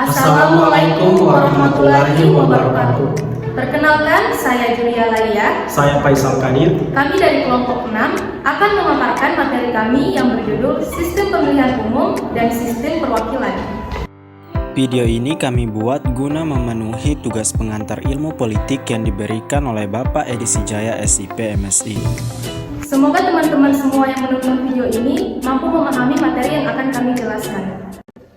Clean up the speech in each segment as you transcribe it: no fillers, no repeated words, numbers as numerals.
Assalamualaikum warahmatullahi wabarakatuh. Perkenalkan, saya Julia Laia. Saya Faisal Kadir. Kami dari kelompok 6 akan memaparkan materi kami yang berjudul Sistem Pemilihan Umum dan Sistem Perwakilan. Video ini kami buat guna memenuhi tugas pengantar ilmu politik yang diberikan oleh Bapak Edi Sijaya SIP MSI. Semoga teman-teman semua yang menonton video ini mampu memahami materi yang akan kami jelaskan.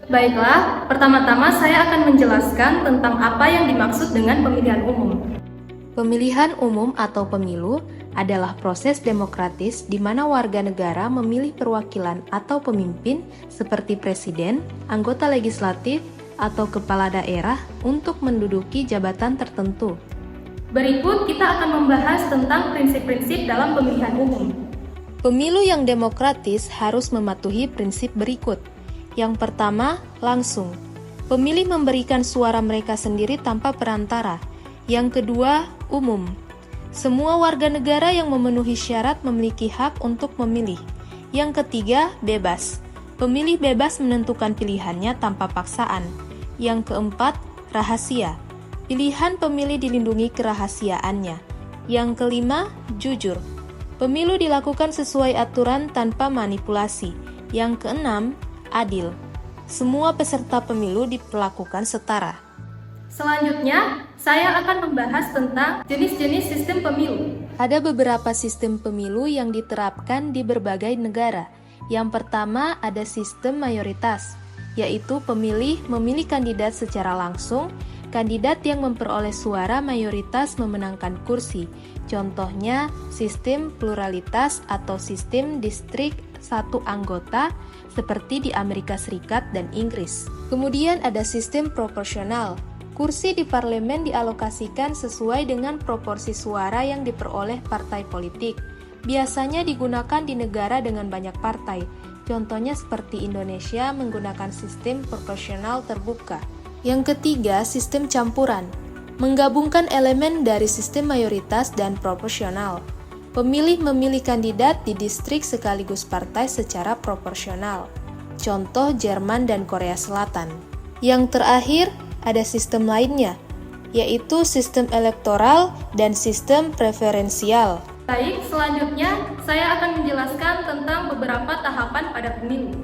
Baiklah, pertama-tama saya akan menjelaskan tentang apa yang dimaksud dengan pemilihan umum. Pemilihan umum atau pemilu adalah proses demokratis di mana warga negara memilih perwakilan atau pemimpin seperti presiden, anggota legislatif, atau kepala daerah untuk menduduki jabatan tertentu. Berikut kita akan membahas tentang prinsip-prinsip dalam pemilihan umum. Pemilu yang demokratis harus mematuhi prinsip berikut. Yang pertama, langsung. Pemilih memberikan suara mereka sendiri tanpa perantara. Yang kedua, umum. Semua warga negara yang memenuhi syarat memiliki hak untuk memilih. Yang ketiga, bebas. Pemilih bebas menentukan pilihannya tanpa paksaan. Yang keempat, rahasia. Pilihan pemilih dilindungi kerahasiaannya. Yang kelima, jujur. Pemilu dilakukan sesuai aturan tanpa manipulasi. Yang keenam, adil. Semua peserta pemilu diperlakukan setara. Selanjutnya, saya akan membahas tentang jenis-jenis sistem pemilu. Ada beberapa sistem pemilu yang diterapkan di berbagai negara. Yang pertama ada sistem mayoritas, yaitu pemilih memilih kandidat secara langsung. Kandidat yang memperoleh suara mayoritas memenangkan kursi. Contohnya, sistem pluralitas atau sistem distrik satu anggota seperti di Amerika Serikat dan Inggris. Kemudian ada sistem proporsional. Kursi di parlemen dialokasikan sesuai dengan proporsi suara yang diperoleh partai politik. Biasanya digunakan di negara dengan banyak partai. Contohnya seperti Indonesia menggunakan sistem proporsional terbuka. Yang ketiga, sistem campuran. Menggabungkan elemen dari sistem mayoritas dan proporsional. Pemilih memilih kandidat di distrik sekaligus partai secara proporsional. Contoh Jerman dan Korea Selatan. Yang terakhir, ada sistem lainnya, yaitu sistem elektoral dan sistem preferensial. Baik, selanjutnya saya akan menjelaskan tentang beberapa tahapan pada pemilu.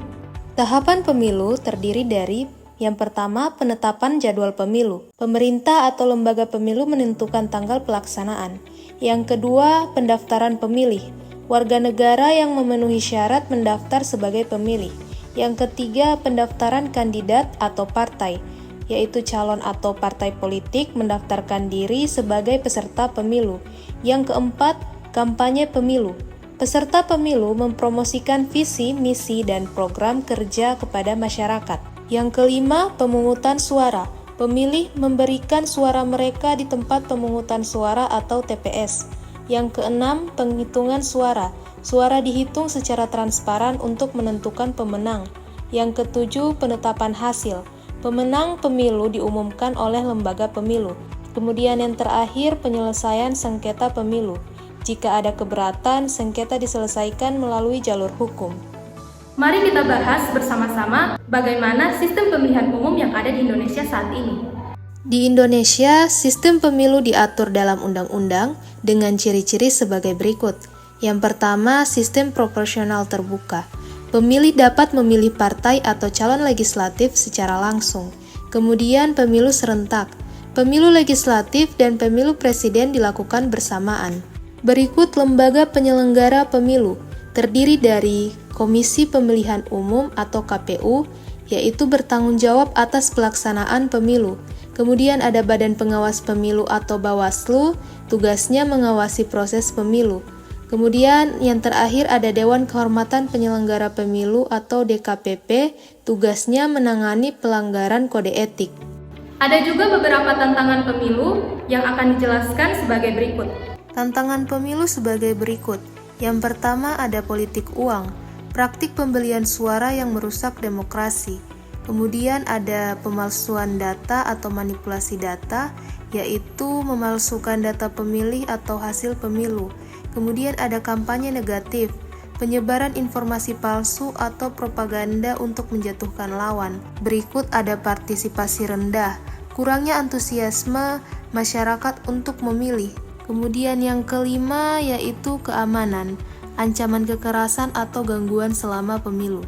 Tahapan pemilu terdiri dari yang pertama, penetapan jadwal pemilu. Pemerintah atau lembaga pemilu menentukan tanggal pelaksanaan. Yang kedua, pendaftaran pemilih. Warga negara yang memenuhi syarat mendaftar sebagai pemilih. Yang ketiga, pendaftaran kandidat atau partai, yaitu calon atau partai politik mendaftarkan diri sebagai peserta pemilu. Yang keempat, kampanye pemilu. Peserta pemilu mempromosikan visi, misi, dan program kerja kepada masyarakat. Yang kelima, pemungutan suara. Pemilih memberikan suara mereka di tempat pemungutan suara atau TPS. Yang keenam, penghitungan suara. Suara dihitung secara transparan untuk menentukan pemenang. Yang ketujuh, penetapan hasil. Pemenang pemilu diumumkan oleh lembaga pemilu. Kemudian yang terakhir, penyelesaian sengketa pemilu. Jika ada keberatan, sengketa diselesaikan melalui jalur hukum. Mari kita bahas bersama-sama bagaimana sistem pemilihan umum yang ada di Indonesia saat ini. Di Indonesia, sistem pemilu diatur dalam undang-undang dengan ciri-ciri sebagai berikut. Yang pertama, sistem proporsional terbuka. Pemilih dapat memilih partai atau calon legislatif secara langsung. Kemudian pemilu serentak. Pemilu legislatif dan pemilu presiden dilakukan bersamaan. Berikut lembaga penyelenggara pemilu, terdiri dari Komisi Pemilihan Umum atau KPU, yaitu bertanggung jawab atas pelaksanaan pemilu. Kemudian ada Badan Pengawas Pemilu atau Bawaslu, tugasnya mengawasi proses pemilu. Kemudian yang terakhir ada Dewan Kehormatan Penyelenggara Pemilu atau DKPP, tugasnya menangani pelanggaran kode etik. Ada juga beberapa tantangan pemilu yang akan dijelaskan sebagai berikut. Tantangan pemilu sebagai berikut. Yang pertama ada politik uang. Praktik pembelian suara yang merusak demokrasi. Kemudian ada pemalsuan data atau manipulasi data, yaitu memalsukan data pemilih atau hasil pemilu. Kemudian ada kampanye negatif. penyebaran informasi palsu atau propaganda untuk menjatuhkan lawan. Berikut ada partisipasi rendah, kurangnya antusiasme masyarakat untuk memilih. Kemudian yang kelima yaitu keamanan, ancaman kekerasan atau gangguan selama pemilu.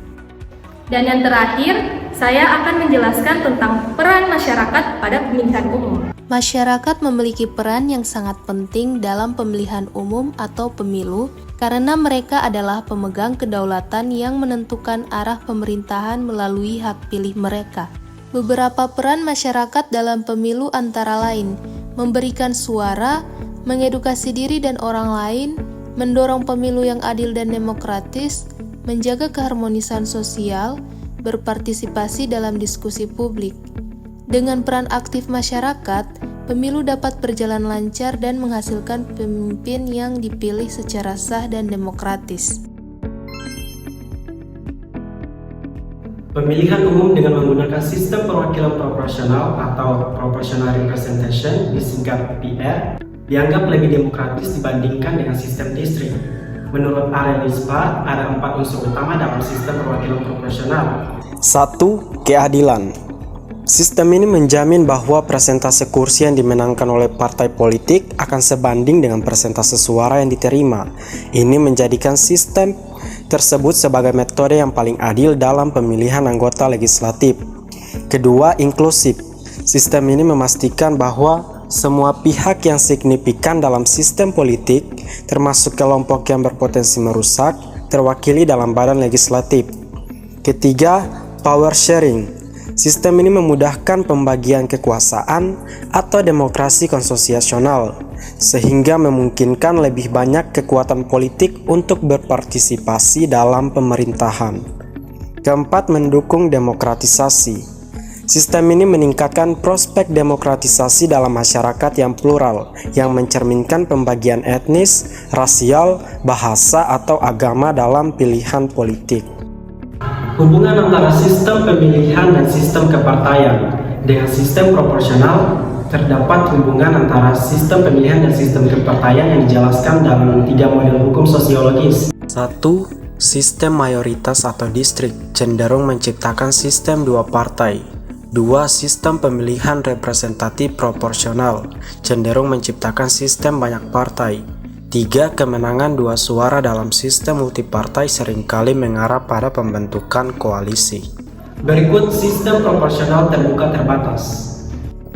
Dan yang terakhir, saya akan menjelaskan tentang peran masyarakat pada pemilihan umum. Masyarakat memiliki peran yang sangat penting dalam pemilihan umum atau pemilu karena mereka adalah pemegang kedaulatan yang menentukan arah pemerintahan melalui hak pilih mereka. Beberapa peran masyarakat dalam pemilu antara lain memberikan suara, mengedukasi diri dan orang lain, mendorong pemilu yang adil dan demokratis, menjaga keharmonisan sosial, berpartisipasi dalam diskusi publik. Dengan peran aktif masyarakat, pemilu dapat berjalan lancar dan menghasilkan pemimpin yang dipilih secara sah dan demokratis. Pemilihan umum dengan menggunakan sistem perwakilan proporsional atau proportional representation, disingkat PR, dianggap lebih demokratis dibandingkan dengan sistem distrik. Menurut Arel Lispard, ada 4 unsur utama dalam sistem perwakilan proporsional. 1. Keadilan. Sistem ini menjamin bahwa persentase kursi yang dimenangkan oleh partai politik akan sebanding dengan persentase suara yang diterima. Ini menjadikan sistem tersebut sebagai metode yang paling adil dalam pemilihan anggota legislatif. Kedua, inklusif. Sistem ini memastikan bahwa semua pihak yang signifikan dalam sistem politik, termasuk kelompok yang berpotensi merusak, terwakili dalam badan legislatif. Ketiga, power sharing. Sistem ini memudahkan pembagian kekuasaan atau demokrasi konstitusional, sehingga memungkinkan lebih banyak kekuatan politik untuk berpartisipasi dalam pemerintahan. Keempat, mendukung demokratisasi. Sistem ini meningkatkan prospek demokratisasi dalam masyarakat yang plural, yang mencerminkan pembagian etnis, rasial, bahasa, atau agama dalam pilihan politik. Hubungan antara sistem pemilihan dan sistem kepartaian. Dengan sistem proporsional, terdapat hubungan antara sistem pemilihan dan sistem kepartaian yang dijelaskan dalam 3 model hukum sosiologis. 1. Sistem mayoritas atau distrik cenderung menciptakan sistem 2 partai. 2. Sistem pemilihan representatif proporsional cenderung menciptakan sistem banyak partai. 3. Kemenangan 2 suara dalam sistem multipartai seringkali mengarah pada pembentukan koalisi. Berikut sistem proporsional terbuka terbatas.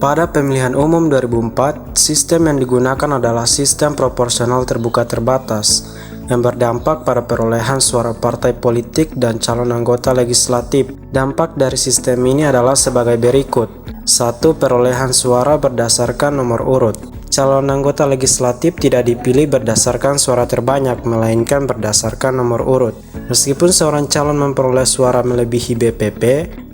Pada pemilihan umum 2004, sistem yang digunakan adalah sistem proporsional terbuka terbatas yang berdampak pada perolehan suara partai politik dan calon anggota legislatif. Dampak dari sistem ini adalah sebagai berikut. 1. Perolehan suara berdasarkan nomor urut. Calon anggota legislatif tidak dipilih berdasarkan suara terbanyak, melainkan berdasarkan nomor urut. Meskipun seorang calon memperoleh suara melebihi BPP,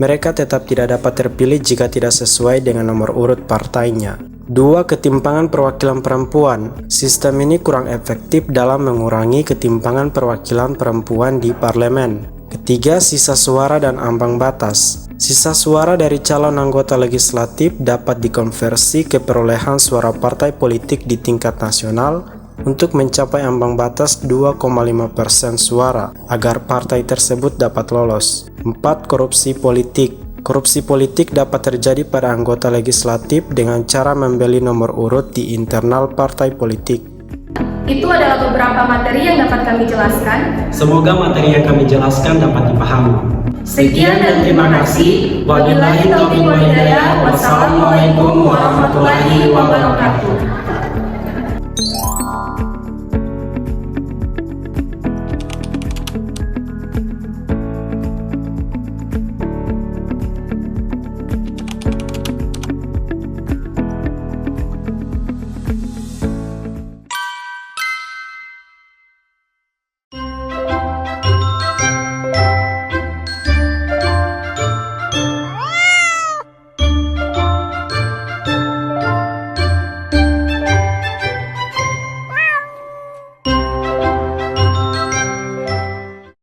mereka tetap tidak dapat terpilih jika tidak sesuai dengan nomor urut partainya. 2. Ketimpangan perwakilan perempuan. Sistem ini kurang efektif dalam mengurangi ketimpangan perwakilan perempuan di parlemen. Ketiga, sisa suara dan ambang batas. Sisa suara dari calon anggota legislatif dapat dikonversi ke perolehan suara partai politik di tingkat nasional untuk mencapai ambang batas 2,5% suara agar partai tersebut dapat lolos. 4. Korupsi politik. Korupsi politik dapat terjadi pada anggota legislatif dengan cara membeli nomor urut di internal partai politik. Itu adalah beberapa materi yang dapat kami jelaskan. Semoga materi yang kami jelaskan dapat dipahami. Sekian dan terima kasih. Wabillahi taufiq wal hidayah. Wassalamualaikum warahmatullahi wabarakatuh.